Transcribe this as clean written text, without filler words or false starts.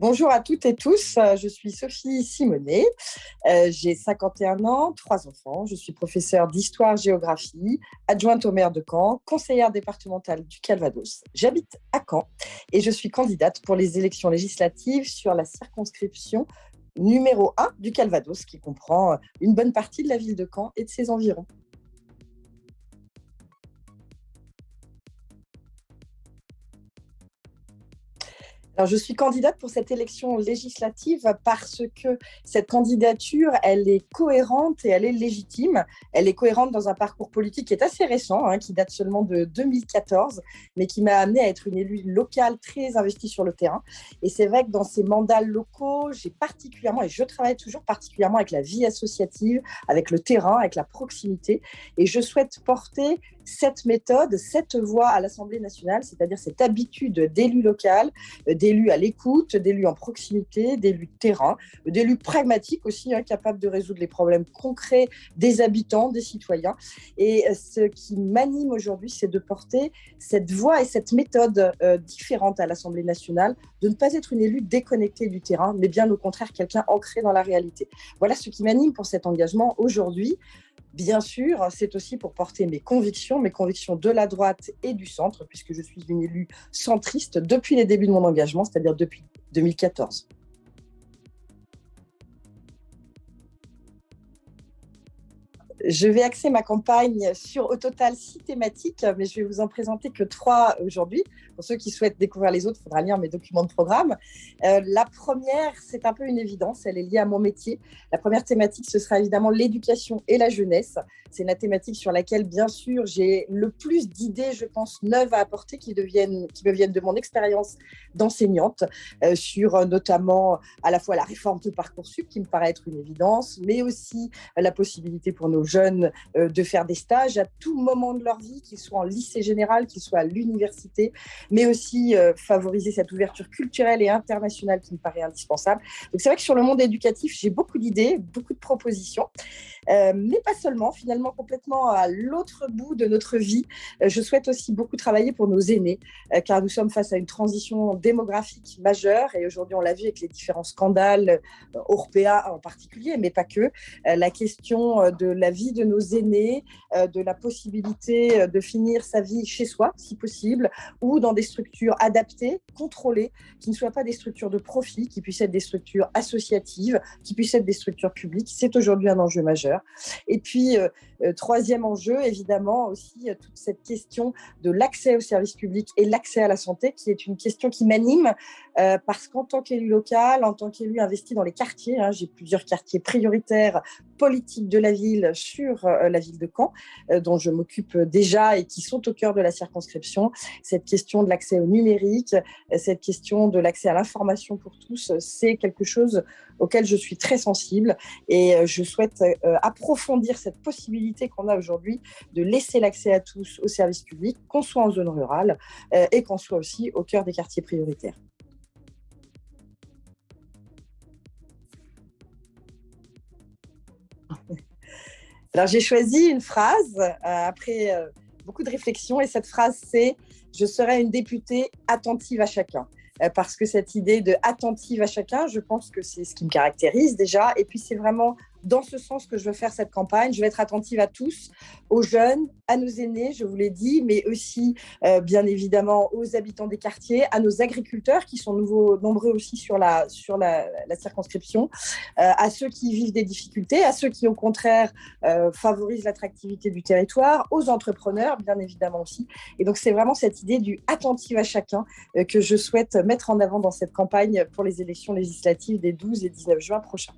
Bonjour à toutes et tous, je suis Sophie Simonet, j'ai 51 ans, 3 enfants, je suis professeure d'histoire-géographie, adjointe au maire de Caen, conseillère départementale du Calvados. J'habite à Caen et je suis candidate pour les élections législatives sur la circonscription numéro 1 du Calvados, qui comprend une bonne partie de la ville de Caen et de ses environs. Alors, je suis candidate pour cette élection législative parce que cette candidature, elle est cohérente et elle est légitime. Elle est cohérente dans un parcours politique qui est assez récent, qui date seulement de 2014, mais qui m'a amenée à être une élue locale très investie sur le terrain. Et c'est vrai que dans ces mandats locaux, j'ai particulièrement, et je travaille toujours particulièrement avec la vie associative, avec le terrain, avec la proximité. Et je souhaite porter cette méthode, cette voie à l'Assemblée nationale, c'est-à-dire cette habitude d'élu local, d'élus à l'écoute, d'élus en proximité, d'élus de terrain, d'élus pragmatiques aussi, capables de résoudre les problèmes concrets des habitants, des citoyens. Et ce qui m'anime aujourd'hui, c'est de porter cette voie et cette méthode différente à l'Assemblée nationale, de ne pas être une élue déconnectée du terrain, mais bien au contraire quelqu'un ancré dans la réalité. Voilà ce qui m'anime pour cet engagement aujourd'hui. Bien sûr, c'est aussi pour porter mes convictions de la droite et du centre, puisque je suis une élue centriste depuis les débuts de mon engagement, c'est-à-dire depuis 2014. Je vais axer ma campagne sur au total 6 thématiques, mais je vais vous en présenter que 3 aujourd'hui. Pour ceux qui souhaitent découvrir les autres, il faudra lire mes documents de programme. La première, c'est un peu une évidence, elle est liée à mon métier. La première thématique, ce sera évidemment l'éducation et la jeunesse. C'est la thématique sur laquelle, bien sûr, j'ai le plus d'idées, je pense, neuves à apporter qui me viennent de mon expérience d'enseignante, sur notamment à la fois la réforme de Parcoursup, qui me paraît être une évidence, mais aussi la possibilité pour nos jeunes de faire des stages à tout moment de leur vie, qu'ils soient en lycée général, qu'ils soient à l'université, mais aussi favoriser cette ouverture culturelle et internationale qui me paraît indispensable. Donc c'est vrai que sur le monde éducatif, j'ai beaucoup d'idées, beaucoup de propositions, mais pas seulement, finalement complètement à l'autre bout de notre vie. Je souhaite aussi beaucoup travailler pour nos aînés, car nous sommes face à une transition démographique majeure, et aujourd'hui on l'a vu avec les différents scandales, Orpea en particulier, mais pas que. La question de la vie de nos aînés, de la possibilité de finir sa vie chez soi, si possible, ou dans des structures adaptées, contrôlées, qui ne soient pas des structures de profit, qui puissent être des structures associatives, qui puissent être des structures publiques. C'est aujourd'hui un enjeu majeur. Et puis, troisième enjeu, évidemment, aussi toute cette question de l'accès aux services publics et l'accès à la santé, qui est une question qui m'anime, parce qu'en tant qu'élu local, en tant qu'élu investi dans les quartiers, j'ai plusieurs quartiers prioritaires politiques de la ville sur la ville de Caen, dont je m'occupe déjà et qui sont au cœur de la circonscription. Cette question de l'accès au numérique, cette question de l'accès à l'information pour tous, c'est quelque chose auquel je suis très sensible, et je souhaite approfondir cette possibilité qu'on a aujourd'hui de laisser l'accès à tous aux services publics, qu'on soit en zone rurale et qu'on soit aussi au cœur des quartiers prioritaires. Alors, j'ai choisi une phrase après beaucoup de réflexion, et cette phrase, c'est « Je serai une députée attentive à chacun ». Parce que cette idée de attentive à chacun, je pense que c'est ce qui me caractérise déjà. Et puis, c'est vraiment dans ce sens que je veux faire cette campagne. Je vais être attentive à tous, aux jeunes, à nos aînés, je vous l'ai dit, mais aussi, bien évidemment, aux habitants des quartiers, à nos agriculteurs qui sont nombreux aussi sur la circonscription, à ceux qui vivent des difficultés, à ceux qui, au contraire, favorisent l'attractivité du territoire, aux entrepreneurs, bien évidemment aussi. Et donc, c'est vraiment cette idée du attentive à chacun que je souhaite mettre en avant dans cette campagne pour les élections législatives des 12 et 19 juin prochains.